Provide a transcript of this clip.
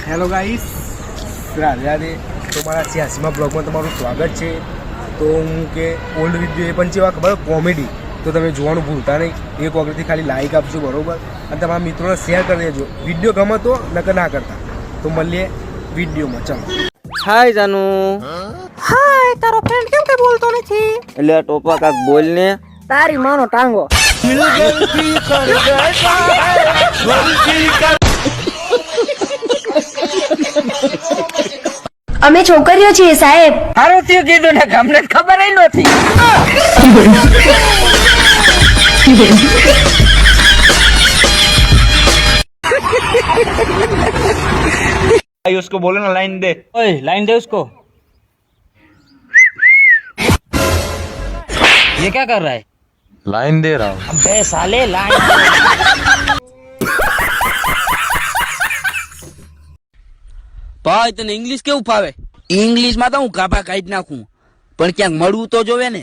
Hello guys, Radhe Radhe. તો મારા 86મા બ્લોગમાં તમારું સ્વાગત છે. તો હું કે ઓલ્ડ વિડીયો એ પણ છે ખબર કોમેડી, તો તમે જોવાનું ભૂલતા નહીં. એક વખતથી ખાલી લાઈક આપજો, બરોબર, અને તમારા મિત્રોને શેર કરી દેજો. વિડીયો ગમે તો નકર ના કરતા. તો મળીએ વિડીયોમાં. ચાલો. હાય જાનુ. હાય, તારો ફ્રેન્ડ કેમ કે બોલતો નથી? એટલે ટોપા કાક બોલ ને. તારી માનો ટાંગો. અમે છોકરીઓ છીએ સાહેબ. હારું થયું કીધું ને, અમને ખબર ય નથી. भाई उसको बोलो ना लाइन दे. ओए लाइन दे उसको. ये क्या कर रहा है? लाइन दे रहा हूँ. अबे साले लाइन. ભાઈ તને ઇંગ્લિશ કેવું ફાવે? ઇંગ્લિશ માં તો હું કાપા કાઢી નાખું, પણ ક્યાંક મળવું તો જોવે ને.